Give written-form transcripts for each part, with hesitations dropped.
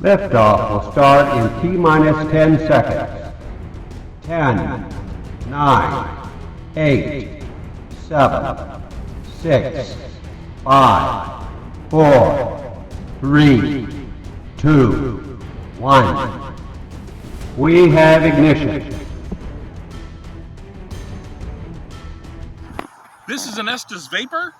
Liftoff will start in T-minus 10 seconds. 10, 9, 8, 7, 6, 5, 4, 3, 2, 1. We have ignition. This is an Estes Vapour.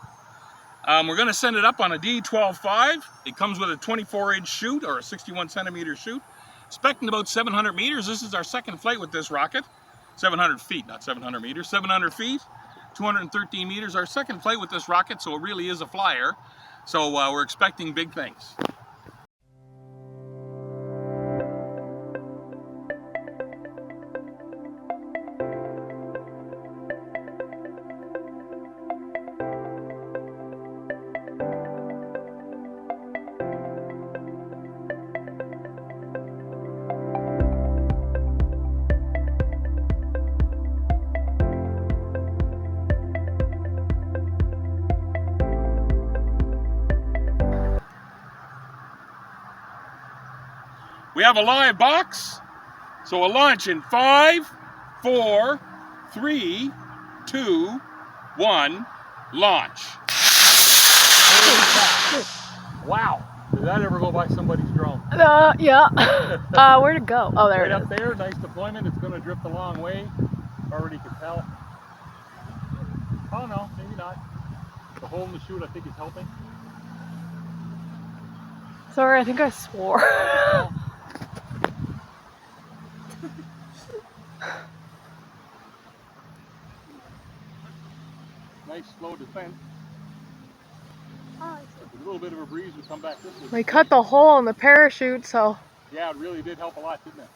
We're going to send it up on a D12.5. It comes with a 24-inch chute or a 61-centimeter chute. Expecting about 700 meters. This is our second flight with this rocket. 700 feet, not 700 meters. 700 feet, 213 meters. Our second flight with this rocket, so it really is a flyer. So we're expecting big things. We have a live box, so we'll launch in 5, 4, 3, 2, 1, launch. Wow, did that ever go by somebody's drone? Yeah. Where'd it go? Oh, there right it is. up there, nice deployment. It's going to drift a long way. Already can tell. Oh no, maybe not. The hole in the chute I think is helping. Sorry, I think I swore. Nice slow descent. With a little bit of a breeze would come back this way. We cut the hole in the parachute, so. Yeah, it really did help a lot, didn't it?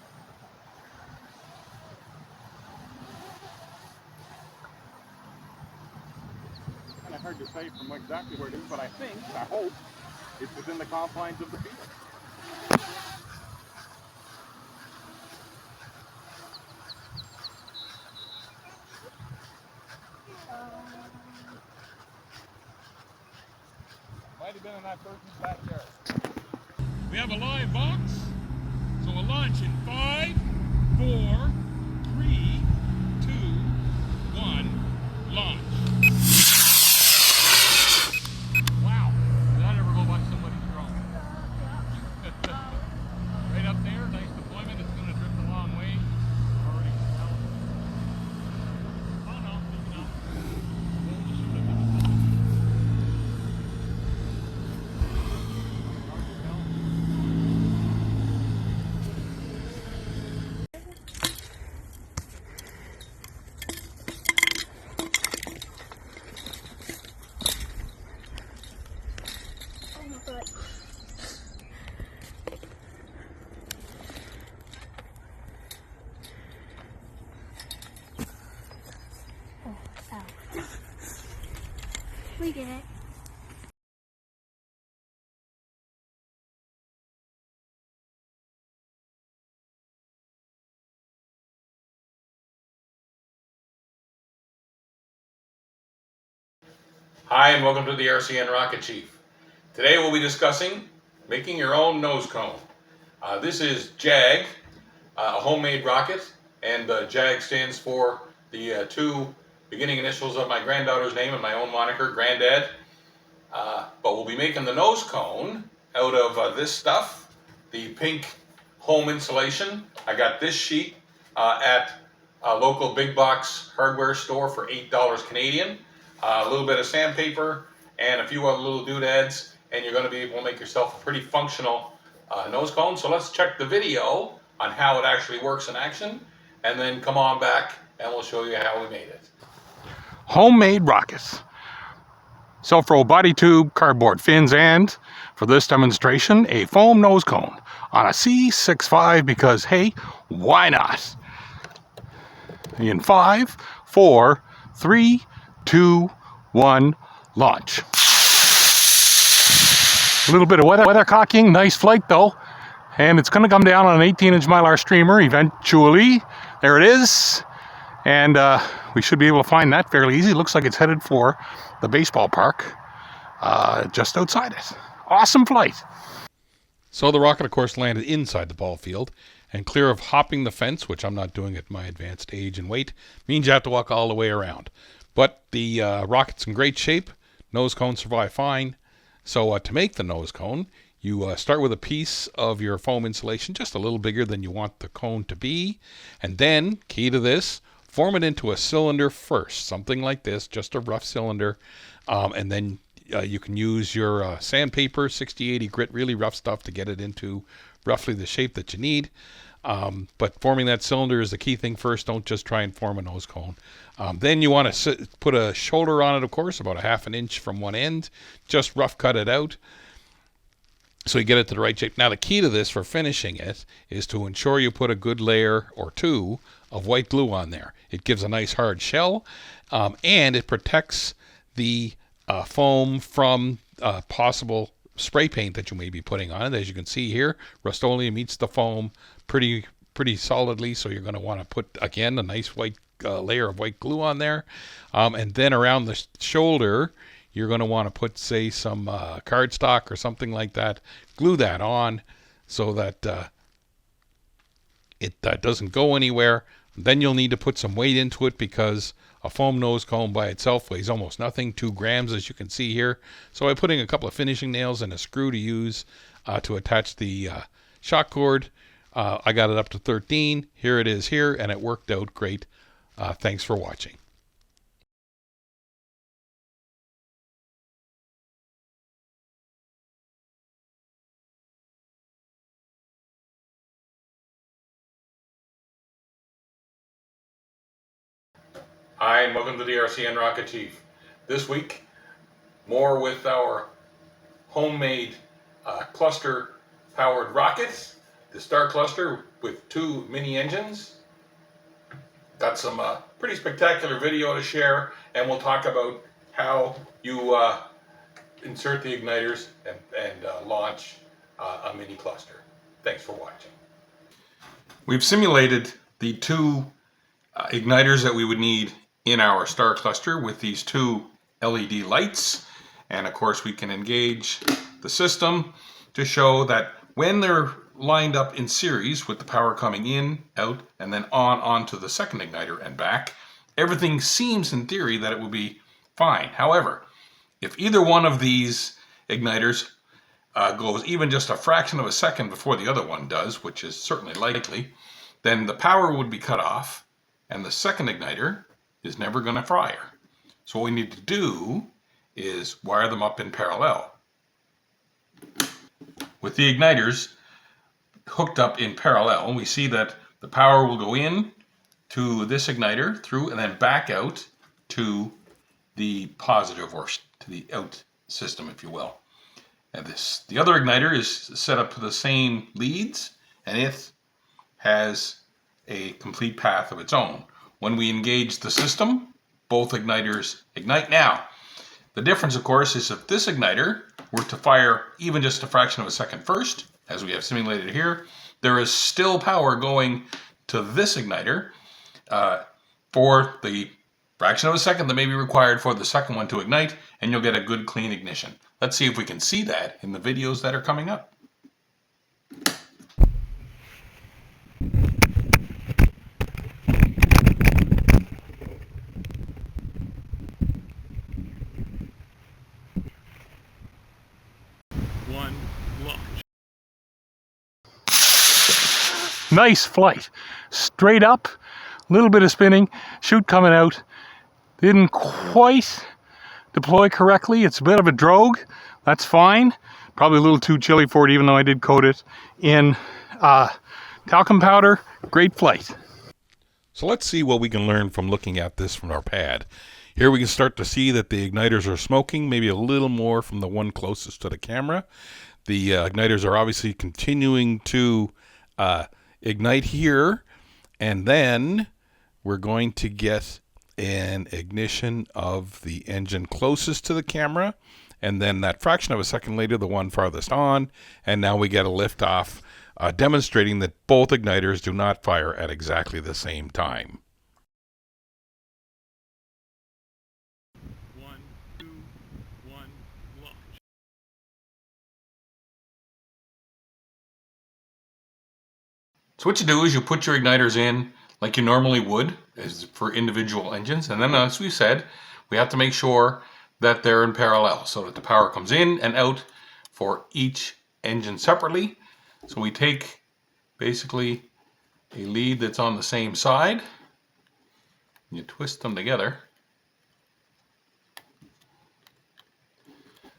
Kind of hard to say from exactly where it is, but I hope, it's within the confines of the field. Might have been in that person's backyard. We have a live box, so we'll launch in 5, 4, 3, 2, 1, launch. Wow, did that ever go by somebody's drone? Right up there, nice deployment. It's going to drift a long way. Already can tell. Oh no, maybe not. We did it. Hi and welcome to the RCN Rocket Chief. Today we'll be discussing making your own nose cone. This is JAG, a homemade rocket, and JAG stands for the two beginning initials of my granddaughter's name and my own moniker, Granddad. But we'll be making the nose cone out of this stuff, the pink home insulation. I got this sheet at a local big box hardware store for $8 Canadian. A little bit of sandpaper and a few other little doodads, and you're going to be able to make yourself a pretty functional nose cone. So let's check the video on how it actually works in action, and then come on back and we'll show you how we made it. Homemade rockets. Self-roll body tube, cardboard fins, and for this demonstration, a foam nose cone on a C65 because, hey, why not? In 5, 4, 3, 2, 1, launch. A little bit of weather cocking, nice flight though. And it's going to come down on an 18-inch Mylar streamer eventually. There it is. And we should be able to find that fairly easy. Looks like it's headed for the baseball park just outside it. Awesome flight. So the rocket, of course, landed inside the ball field, and clear of hopping the fence, which I'm not doing at my advanced age and weight, means you have to walk all the way around. But the rocket's in great shape. Nose cone survived fine. So to make the nose cone, you start with a piece of your foam insulation just a little bigger than you want the cone to be. And then, key to this, form it into a cylinder first, something like this, just a rough cylinder. And then you can use your sandpaper, 60-80 grit, really rough stuff to get it into roughly the shape that you need. But forming that cylinder is the key thing first. Don't just try and form a nose cone. Then you want to put a shoulder on it, of course, about a ½ an inch from one end. Just rough cut it out so you get it to the right shape. Now, the key to this for finishing it is to ensure you put a good layer or two of white glue on there. It gives a nice hard shell, and it protects the foam from possible spray paint that you may be putting on it. As you can see here, Rust-Oleum meets the foam pretty solidly, so you're going to want to put, again, a nice white layer of white glue on there. And then around the shoulder, you're going to want to put, say, some cardstock or something like that. Glue that on so that it doesn't go anywhere. Then you'll need to put some weight into it because a foam nose cone by itself weighs almost nothing, 2 grams, as you can see here. So by putting a couple of finishing nails and a screw to use to attach the shock cord, I got it up to 13. Here it is here, and it worked out great. Thanks for watching. Hi, and welcome to the RCN Rocket Chief. This week, more with our homemade cluster-powered rockets. The Star Cluster with 2 mini engines. Got some pretty spectacular video to share, and we'll talk about how you insert the igniters and launch a mini cluster. Thanks for watching. We've simulated the 2 igniters that we would need in our star cluster with these 2 LED lights, and of course we can engage the system to show that when they're lined up in series with the power coming in, out, and then onto the second igniter and back, everything seems in theory that it will be fine. However, if either one of these igniters goes even just a fraction of a second before the other one does, which is certainly likely, then the power would be cut off and the second igniter is never going to fire. So what we need to do is wire them up in parallel. With the igniters hooked up in parallel, we see that the power will go in to this igniter through and then back out to the positive, or to the out system, if you will. And the other igniter is set up to the same leads, and it has a complete path of its own. When we engage the system, both igniters ignite. Now, the difference, of course, is if this igniter were to fire even just a fraction of a second first, as we have simulated here, there is still power going to this igniter for the fraction of a second that may be required for the second one to ignite, and you'll get a good clean ignition. Let's see if we can see that in the videos that are coming up. Nice flight. Straight up, a little bit of spinning, chute coming out. Didn't quite deploy correctly. It's a bit of a drogue. That's fine. Probably a little too chilly for it, even though I did coat it in talcum powder. Great flight. So let's see what we can learn from looking at this from our pad. Here we can start to see that the igniters are smoking, maybe a little more from the one closest to the camera. The igniters are obviously continuing to ignite here, and then we're going to get an ignition of the engine closest to the camera, and then that fraction of a second later, the one farthest on, and now we get a liftoff, demonstrating that both igniters do not fire at exactly the same time. So what you do is you put your igniters in like you normally would as for individual engines. And then as we said, we have to make sure that they're in parallel so that the power comes in and out for each engine separately. So we take basically a lead that's on the same side. You twist them together.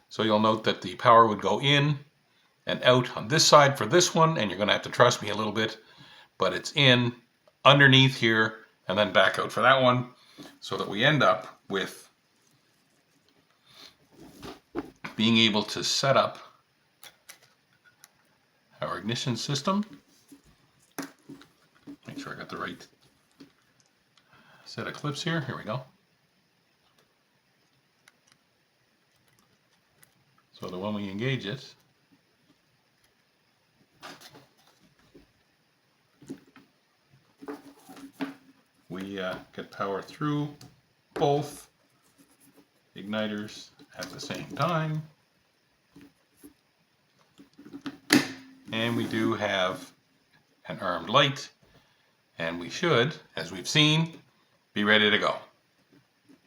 So you'll note that the power would go in and out on this side for this one, and you're going to have to trust me a little bit, but it's in underneath here and then back out for that one, so that we end up with being able to set up our ignition system. Make sure I got the right set of clips here. Here we go. So that when we engage it, we get power through both igniters at the same time. And we do have an armed light, and we should, as we've seen, be ready to go.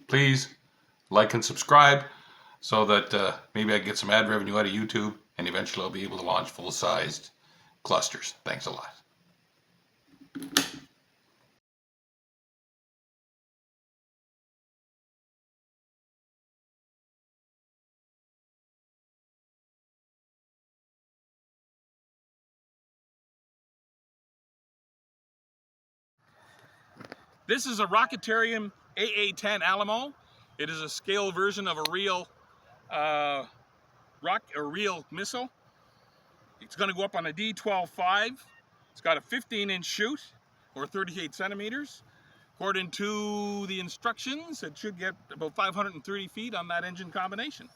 Please like and subscribe so that maybe I can get some ad revenue out of YouTube, and eventually I'll be able to launch full-sized clusters. Thanks a lot. This is a Rocketarium AA7 Alamo. It is a scale version of a real real missile. It's going to go up on a D12-5. It's got a 15-inch chute, or 38 centimeters. According to the instructions, it should get about 530 feet on that engine combination.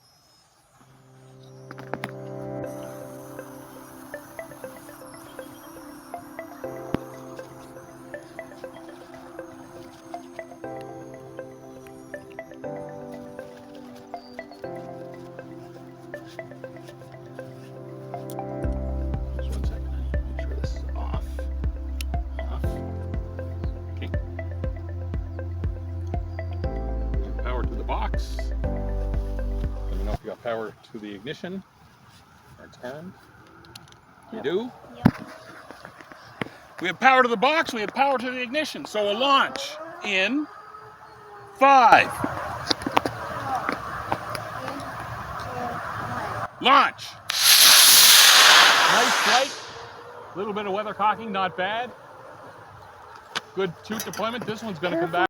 Box. Let me know if you got power to the ignition. It's armed. You do? Yep. We have power to the box, we have power to the ignition. So we'll launch in 5. Launch! Nice flight. A little bit of weathercocking, not bad. Good chute deployment. This one's going to come back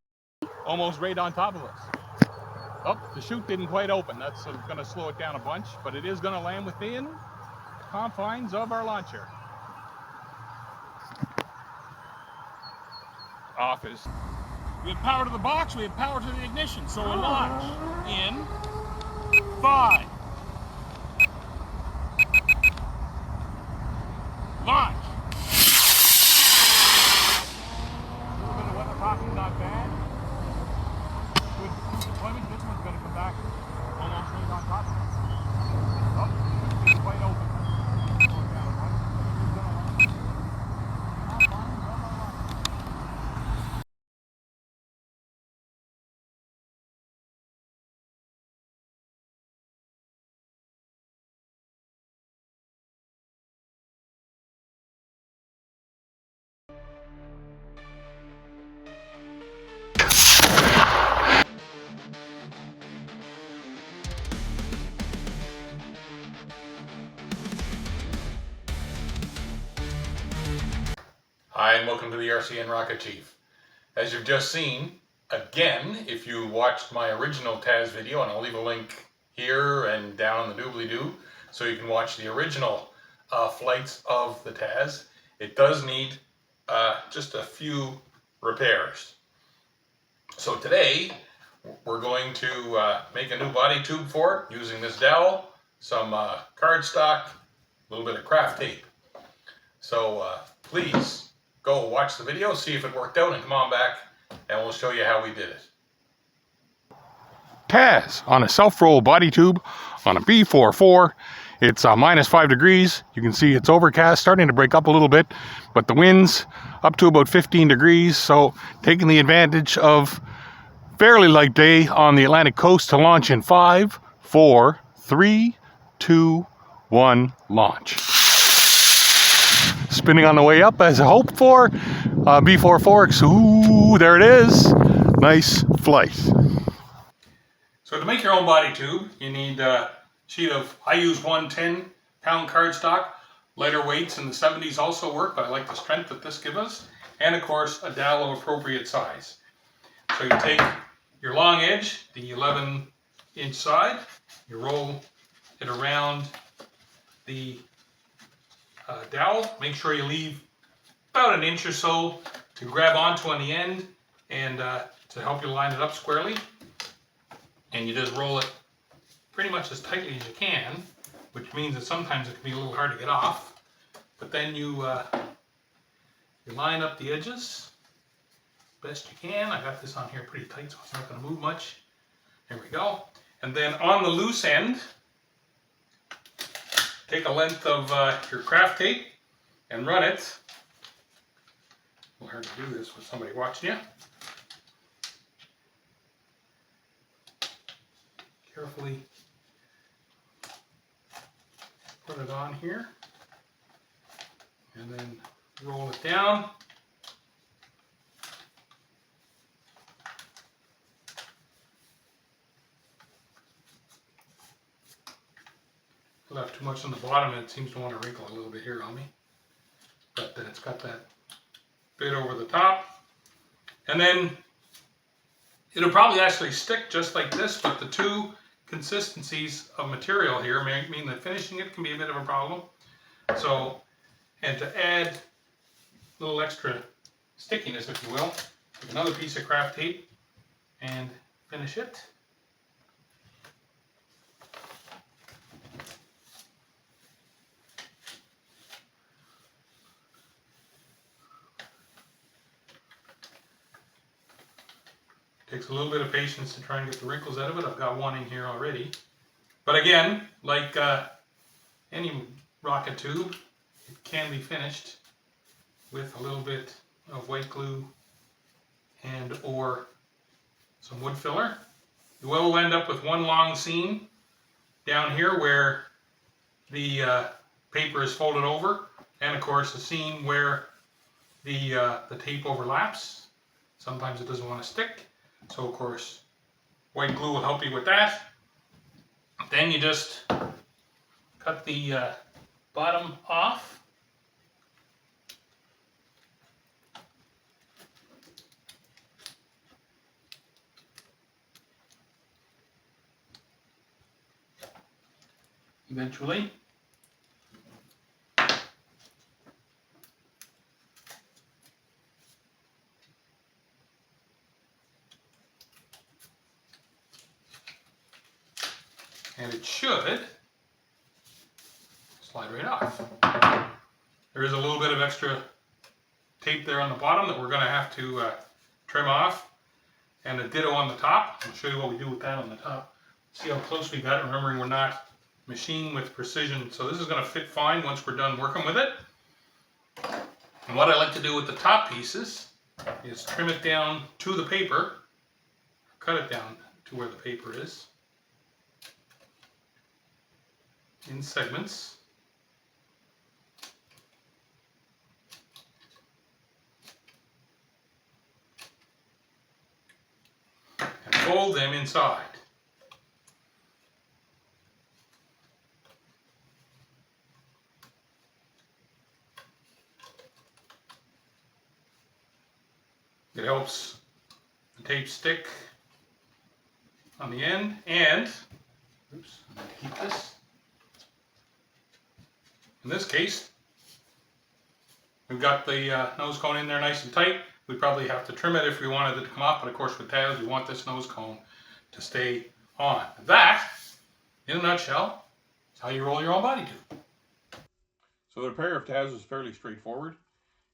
almost right on top of us. Oh, the chute didn't quite open. That's going to slow it down a bunch, but it is going to land within the confines of our launcher. Off is. We have power to the box, we have power to the ignition, so we'll launch in 5. Launch. A little bit of weathercocking, not bad. Good deployment. This one's going to come back almost right on top of us. Oh, it's quite open. Hi, and welcome to the RCN Rocket Chief. As you've just seen, again, if you watched my original Tazz video, and I'll leave a link here and down in the doobly-doo, so you can watch the original flights of the Tazz, it does need just a few repairs. So today, we're going to make a new body tube for it using this dowel, some cardstock, a little bit of craft tape. So please go watch the video, see if it worked out, and come on back and we'll show you how we did it. Tazz on a self-roll body tube on a B44. It's -5 degrees. You can see it's overcast, starting to break up a little bit, but the wind's up to about 15 degrees. So taking the advantage of fairly light day on the Atlantic coast to launch in 5, 4, 3, 2, 1, launch. Spinning on the way up as I hoped for. B4 forks, ooh, there it is. Nice flight. So to make your own body tube, you need a sheet of, I use 110-pound cardstock. Lighter weights in the 70s also work, but I like the strength that this gives us. And of course, a dowel of appropriate size. So you take your long edge, the 11-inch side, you roll it around the dowel. Make sure you leave about an inch or so to grab onto on the end and to help you line it up squarely. And you just roll it pretty much as tightly as you can, which means that sometimes it can be a little hard to get off. But then you line up the edges best you can. I got this on here pretty tight, so it's not going to move much. There we go. And then on the loose end, take a length of your craft tape and run it. It's a little hard to do this with somebody watching you. Carefully put it on here and then roll it down. Left too much on the bottom and it seems to want to wrinkle a little bit here on me. But then it's got that bit over the top. And then it'll probably actually stick just like this, but the two consistencies of material here mean that finishing it can be a bit of a problem. So, and to add a little extra stickiness, if you will, take another piece of craft tape and finish it. Takes a little bit of patience to try and get the wrinkles out of it. I've got one in here already. But again, like any rocket tube, it can be finished with a little bit of white glue and or some wood filler. You will end up with one long seam down here where the paper is folded over, and of course a seam where the tape overlaps. Sometimes it doesn't want to stick. So of course, white glue will help you with that. Then you just cut the bottom off. Eventually. And it should slide right off. There is a little bit of extra tape there on the bottom that we're going to have to trim off, and a ditto on the top. I'll show you what we do with that on the top. See how close we got it, remembering we're not machining with precision. So this is going to fit fine once we're done working with it. And what I like to do with the top pieces is trim it down to the paper, cut it down to where the paper is, in segments. And fold them inside. It helps the tape stick on the end, and oops, I'm going to keep this. In this case, we've got the nose cone in there nice and tight. We'd probably have to trim it if we wanted it to come off, but of course with Tazz, we want this nose cone to stay on. That, in a nutshell, is how you roll your own body tube. So the repair of Tazz is fairly straightforward.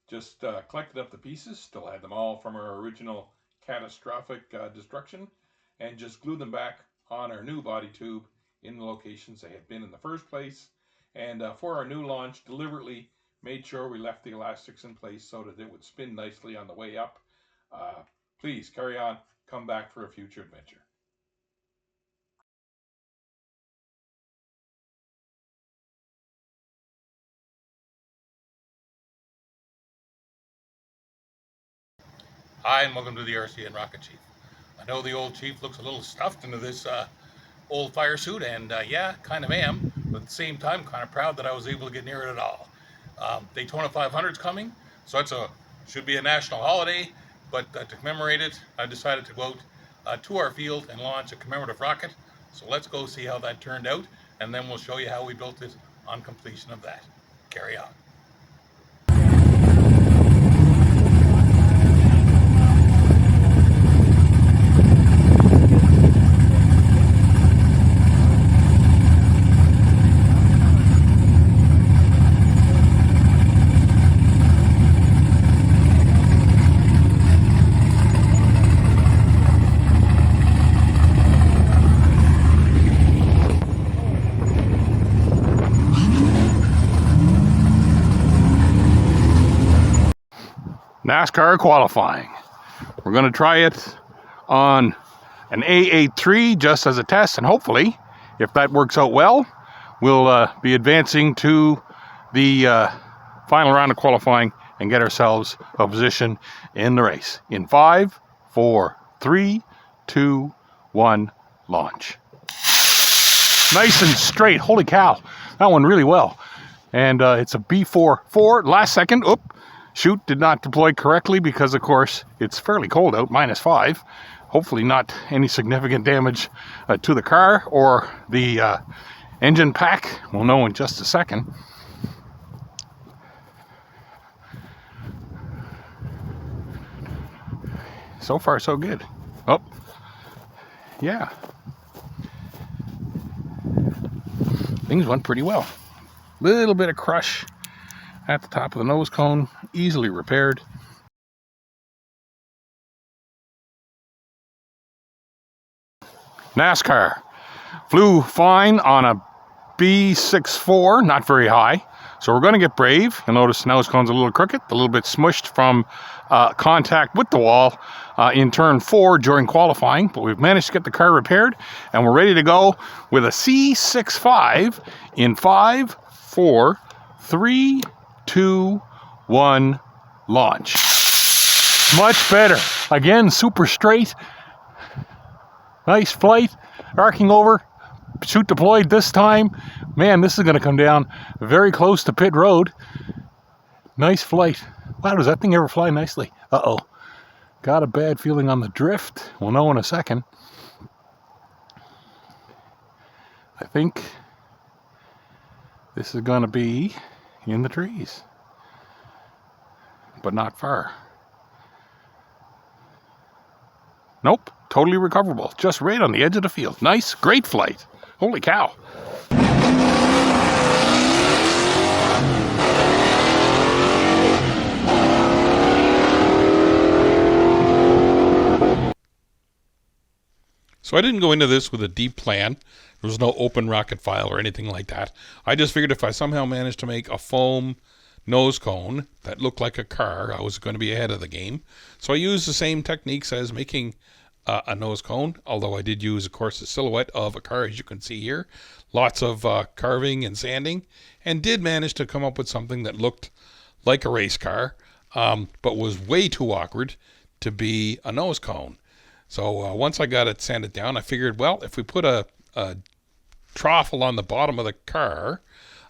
Just collected up the pieces, still had them all from our original catastrophic destruction, and just glued them back on our new body tube in the locations they had been in the first place. And for our new launch, deliberately made sure we left the elastics in place so that it would spin nicely on the way up. Please carry on. Come back for a future adventure. Hi, and welcome to the RCN Rocket Chief. I know the old Chief looks a little stuffed into this old fire suit, and yeah, kind of am, but at the same time, kind of proud that I was able to get near it at all. Daytona 500's coming, so should be a national holiday, but to commemorate it, I decided to go out to our field and launch a commemorative rocket. So let's go see how that turned out, and then we'll show you how we built it on completion of that. Carry on. NASCAR qualifying. We're going to try it on an AA3 just as a test, and hopefully, if that works out well, we'll be advancing to the final round of qualifying and get ourselves a position in the race. In 5, 4, 3, 2, 1, launch. Nice and straight. Holy cow. That went really well. And it's a B4-4. Last second, chute did not deploy correctly because, of course, it's fairly cold out, -5. Hopefully not any significant damage to the car or the engine pack. We'll know in just a second. So far, so good. Oh, yeah. Things went pretty well. Little bit of crush at the top of the nose cone, easily repaired. NASCAR flew fine on a B64, not very high. So we're going to get brave. You'll notice the nose cone's a little crooked, a little bit smushed from contact with the wall in turn 4 during qualifying. But we've managed to get the car repaired, and we're ready to go with a C65 in 5, 4, 3, 2, 1, launch. Much better. Again, super straight. Nice flight. Arcing over. Chute deployed this time. Man, this is going to come down very close to pit road. Nice flight. Wow, does that thing ever fly nicely? Uh-oh. Got a bad feeling on the drift. We'll know in a second. I think this is going to be in the trees, but not far. Nope, totally recoverable. Just right on the edge of the field. Nice, great flight. Holy cow. So I didn't go into this with a deep plan. There was no open rocket file or anything like that. I just figured if I somehow managed to make a foam nose cone that looked like a car, I was going to be ahead of the game. So I used the same techniques as making a nose cone, although I did use, of course, a silhouette of a car, as you can see here. Lots of carving and sanding, and did manage to come up with something that looked like a race car, but was way too awkward to be a nose cone. So once I got it sanded down, I figured, well, if we put a trough along the bottom of the car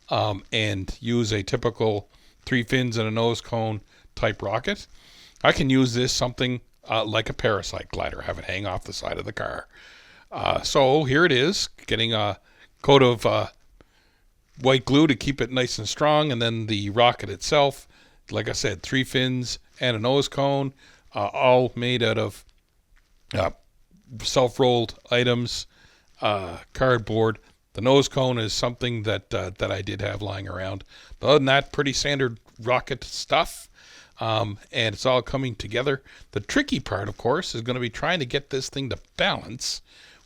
and use a typical 3 fins and a nose cone type rocket, I can use this something like a parasite glider, have it hang off the side of the car. So here it is, getting a coat of white glue to keep it nice and strong, and then the rocket itself, like I said, 3 fins and a nose cone, all made out of self-rolled items, cardboard. The nose cone is something that I did have lying around. But other than that, pretty standard rocket stuff. And it's all coming together. The tricky part, of course, is going to be trying to get this thing to balance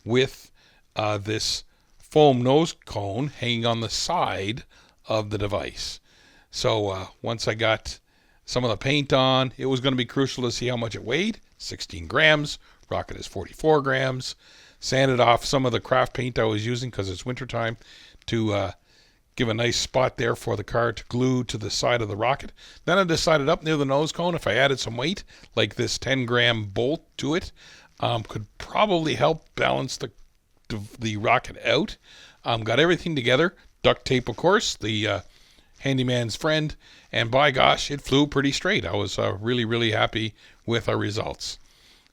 with this foam nose cone hanging on the side of the device. So once I got some of the paint on, it was going to be crucial to see how much it weighed. 16 grams. Rocket is 44 grams. Sanded off some of the craft paint I was using because it's wintertime to give a nice spot there for the car to glue to the side of the rocket. Then I decided up near the nose cone, if I added some weight, like this 10-gram bolt to it, could probably help balance the rocket out. Got everything together. Duct tape, of course, the handyman's friend, and by gosh, it flew pretty straight. I was really, really happy with our results.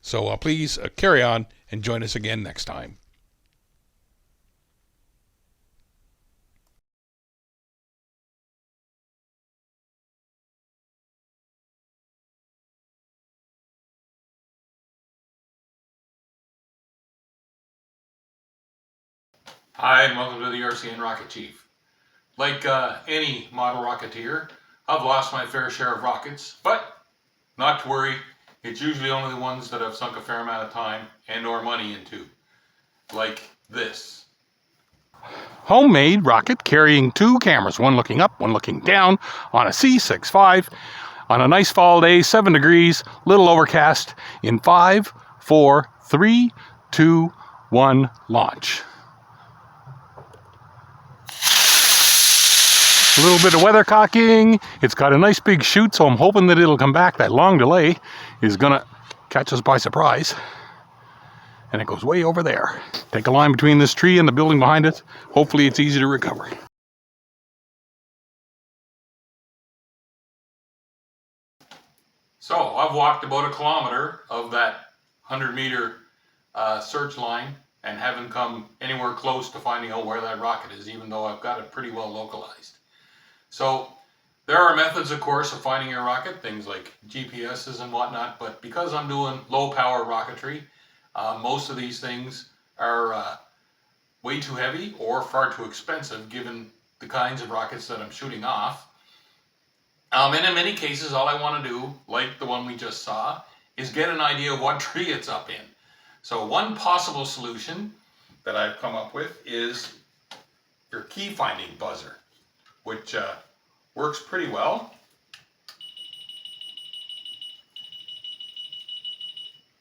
So please carry on and join us again next time. Hi, and welcome to the RCN Rocket Chief. Like any model Rocketeer, I've lost my fair share of rockets, but not to worry, it's usually only the ones that I've sunk a fair amount of time and or money into, like this. Homemade rocket carrying 2 cameras, one looking up, one looking down, on a C65, on a nice fall day, 7 degrees, little overcast, in 5, 4, 3, 2, 1, launch. A little bit of weathercocking. It's got a nice big chute, so I'm hoping that it'll come back. That long delay is gonna catch us by surprise. And it goes way over there. Take a line between this tree and the building behind it. Hopefully it's easy to recover. So I've walked about 1 kilometer of that 100-meter search line and haven't come anywhere close to finding out where that rocket is, even though I've got it pretty well localized. So there are methods, of course, of finding your rocket, things like GPSs and whatnot, but because I'm doing low power rocketry, most of these things are way too heavy or far too expensive given the kinds of rockets that I'm shooting off. And in many cases, all I want to do, like the one we just saw, is get an idea of what tree it's up in. So one possible solution that I've come up with is your key finding buzzer, which works pretty well.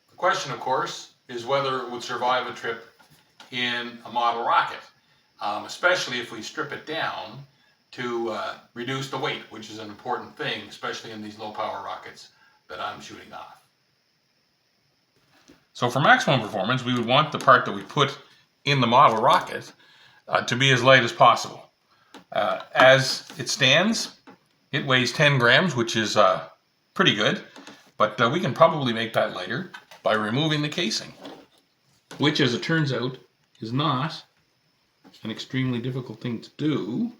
The question, of course, is whether it would survive a trip in a model rocket, especially if we strip it down to reduce the weight, which is an important thing, especially in these low power rockets that I'm shooting off. So for maximum performance, we would want the part that we put in the model rocket to be as light as possible. As it stands, it weighs 10 grams, which is pretty good, but we can probably make that lighter by removing the casing, which, as it turns out, is not an extremely difficult thing to do.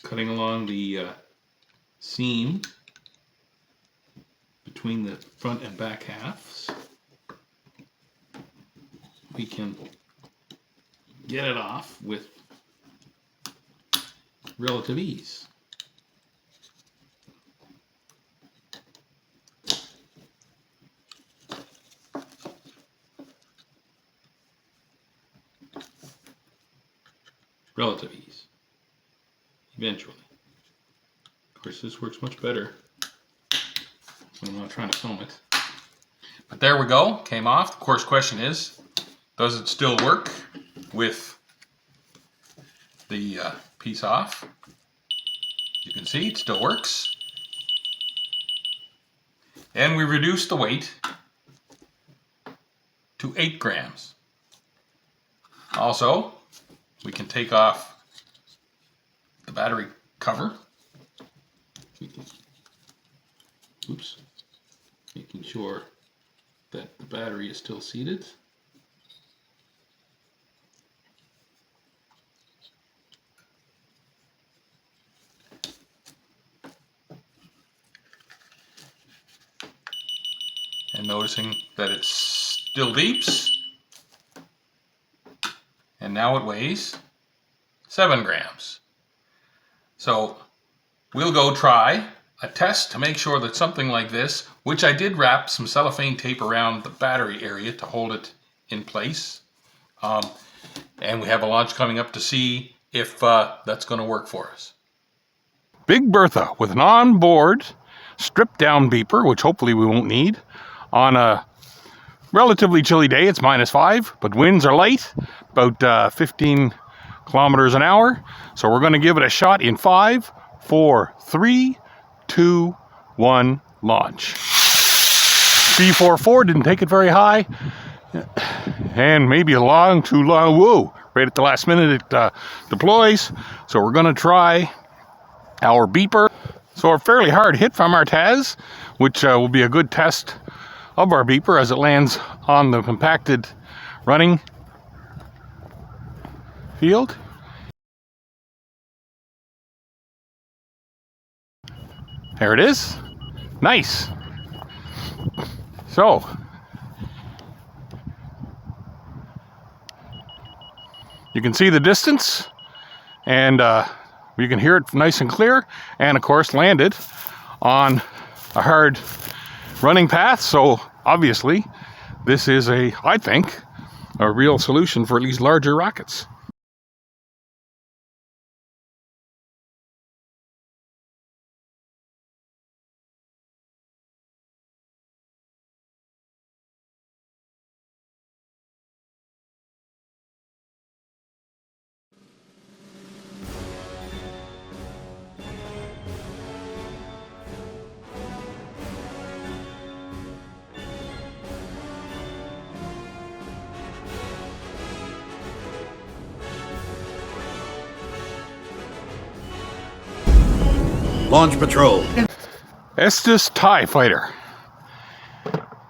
Cutting along the seam between the front and back halves, we can get it off with relative ease. Relative ease. Eventually. Of course, this works much better when I'm not trying to film it. But there we go, came off. Of course, question is, does it still work with the piece off? You can see it still works. And we reduced the weight to 8 grams. Also, we can take off the battery cover. Oops. Making sure that the battery is still seated. And noticing that it still beeps. And now it weighs 7 grams. So we'll go try a test to make sure that something like this, which I did wrap some cellophane tape around the battery area to hold it in place. And we have a launch coming up to see if that's going to work for us. Big Bertha with an onboard stripped down beeper, which hopefully we won't need, on a relatively chilly day. It's -5, but winds are light, about 15 kilometers an hour. So we're going to give it a shot in 5, 4, 3, 2, 1, launch. B44 didn't take it very high, and maybe too long, whoa, right at the last minute it deploys. So we're going to try our beeper. So a fairly hard hit from our Tazz, which will be a good test of our beeper as it lands on the compacted running field. There it is. Nice. So you can see the distance, and you can hear it nice and clear, and of course landed on a hard running path. So obviously this is I think, a real solution for these larger rockets. Launch Patrol. Estes TIE Fighter.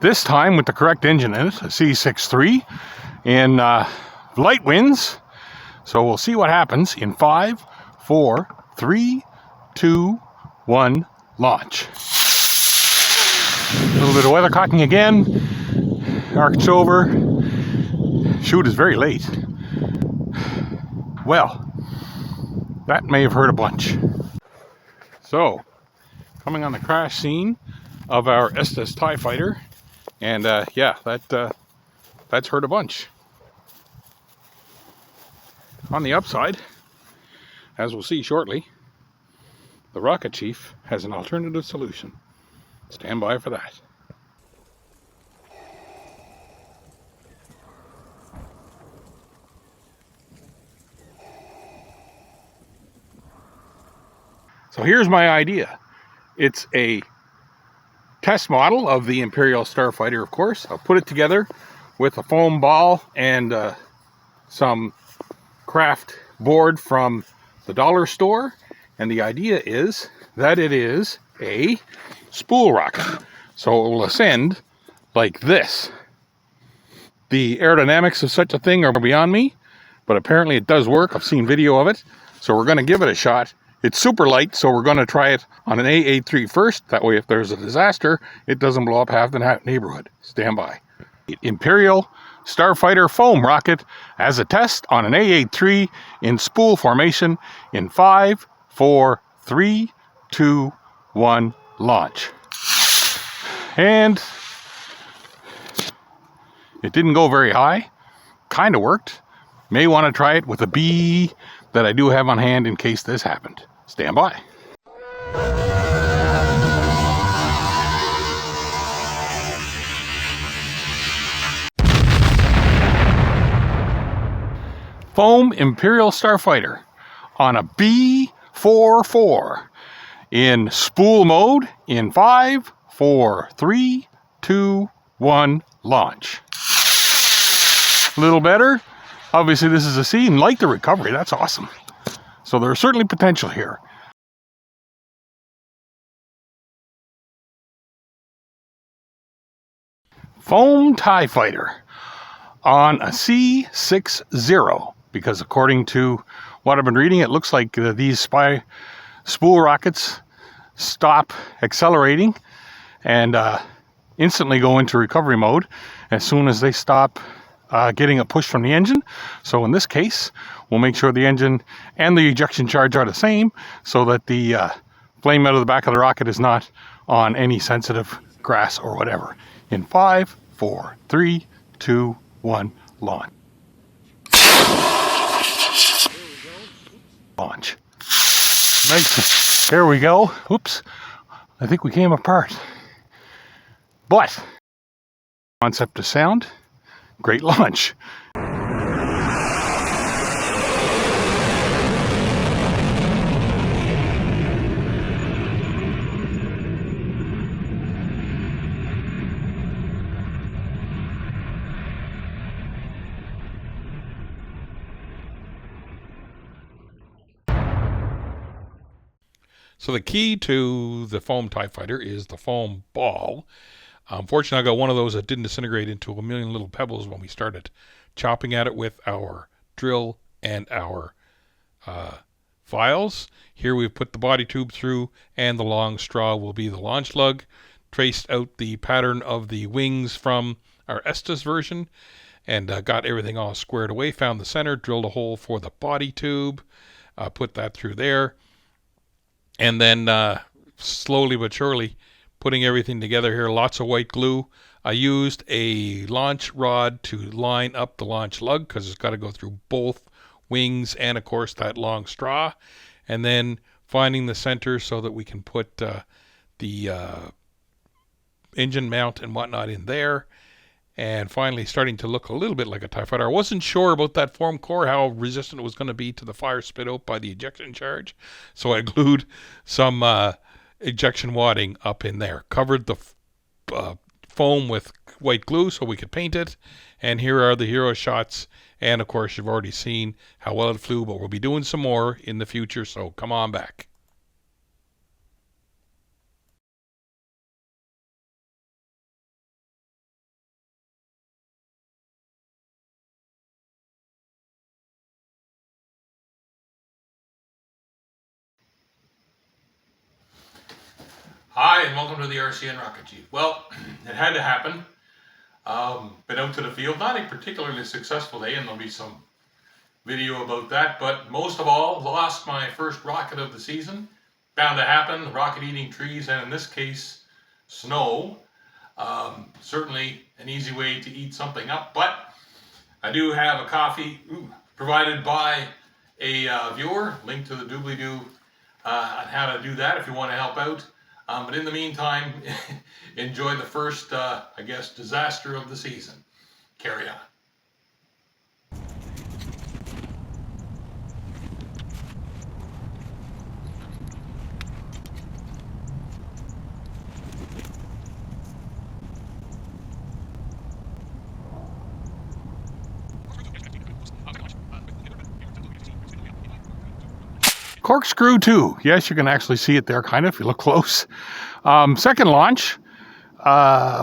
This time with the correct engine in it, a C63, in light winds. So we'll see what happens in 5, 4, 3, 2, 1, launch. A little bit of weathercocking again. Arc's over. Chute is very late. Well, that may have hurt a bunch. So, coming on the crash scene of our Estes TIE Fighter, and yeah, that's hurt a bunch. On the upside, as we'll see shortly, the Rocket Chief has an alternative solution. Stand by for that. So here's my idea. It's a test model of the Imperial Starfighter, of course. I'll put it together with a foam ball and some craft board from the dollar store. And the idea is that it is a spool rocket. So it will ascend like this. The aerodynamics of such a thing are beyond me, but apparently it does work. I've seen video of it. So we're going to give it a shot. It's super light, so we're going to try it on an AA3 first. That way, if there's a disaster, it doesn't blow up half the neighborhood. Stand by. Imperial Starfighter foam rocket as a test on an AA3 in spool formation in 5, 4, 3, 2, 1, launch. And it didn't go very high. Kind of worked. May want to try it with a B that I do have on hand in case this happened. Stand by. Foam Imperial Starfighter on a B44 in spool mode in 5, 4, 3, 2, 1, launch. A little better. Obviously this is a C, and like the recovery, that's awesome. So there's certainly potential here. Foam TIE Fighter on a C60, because according to what I've been reading, it looks like these spool rockets stop accelerating and instantly go into recovery mode as soon as they stop getting a push from the engine. So in this case, we'll make sure the engine and the ejection charge are the same so that the flame out of the back of the rocket is not on any sensitive grass or whatever. In 5, 4, 3, 2, 1, launch. Launch. Nice. There we go. Oops. I think we came apart. But concept of sound, great launch. So the key to the foam TIE Fighter is the foam ball. Fortunately, I got one of those that didn't disintegrate into a million little pebbles when we started chopping at it with our drill and our files. Here we've put the body tube through, and the long straw will be the launch lug. Traced out the pattern of the wings from our Estes version, and got everything all squared away. Found the center, drilled a hole for the body tube, put that through there. And then slowly but surely putting everything together here. Lots of white glue. I used a launch rod to line up the launch lug because it's got to go through both wings and, of course, that long straw. And then finding the center so that we can put the engine mount and whatnot in there. And finally starting to look a little bit like a TIE Fighter. I wasn't sure about that foam core, how resistant it was going to be to the fire spit out by the ejection charge. So I glued some ejection wadding up in there. Covered the foam with white glue so we could paint it. And here are the hero shots. And of course, you've already seen how well it flew, but we'll be doing some more in the future. So come on back. Hi, and welcome to the RCN Rocket Chief. Well, it had to happen. Been out to the field, not a particularly successful day, and there'll be some video about that, but most of all, lost my first rocket of the season. Bound to happen, rocket eating trees, and in this case, snow. Certainly an easy way to eat something up, but I do have a coffee provided by a viewer. Link to the doobly-doo on how to do that if you want to help out. But in the meantime, enjoy the first, I guess, disaster of the season. Carry on. Corkscrew 2. Yes, you can actually see it there, kind of, if you look close. Second launch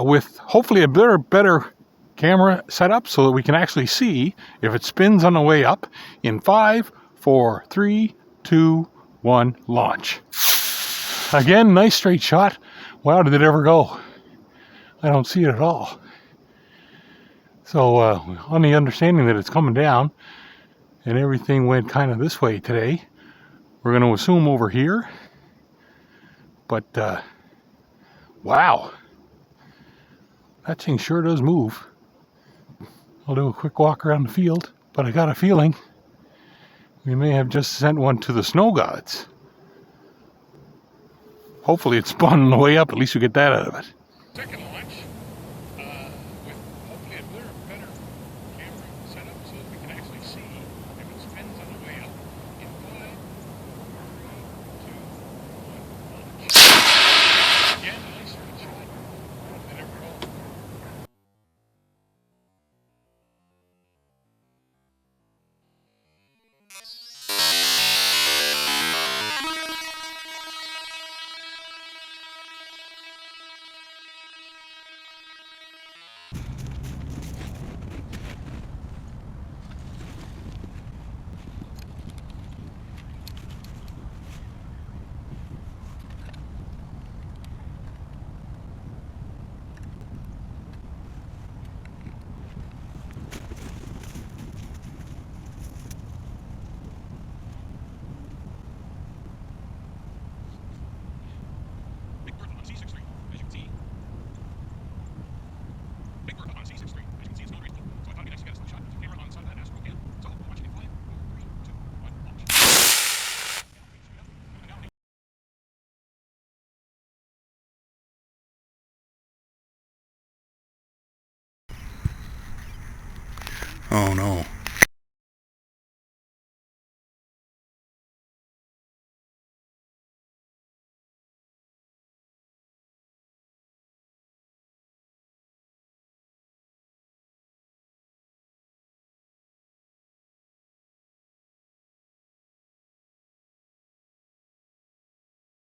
with hopefully a better camera setup so that we can actually see if it spins on the way up. In 5, 4, 3, 2, 1, launch. Again, nice straight shot. Wow, did it ever go? I don't see it at all. So on the understanding that it's coming down and everything went kind of this way today, we're going to assume over here, but wow, that thing sure does move. I'll do a quick walk around the field, but I got a feeling we may have just sent one to the snow gods. Hopefully it spun on the way up, at least we get that out of it. Second launch, with hopefully a better camera setup so that we can actually see if it spins on the way up. In 5, 4, 3, 2, 1, launch. Again, nice straight shot. Did it ever go? Oh no.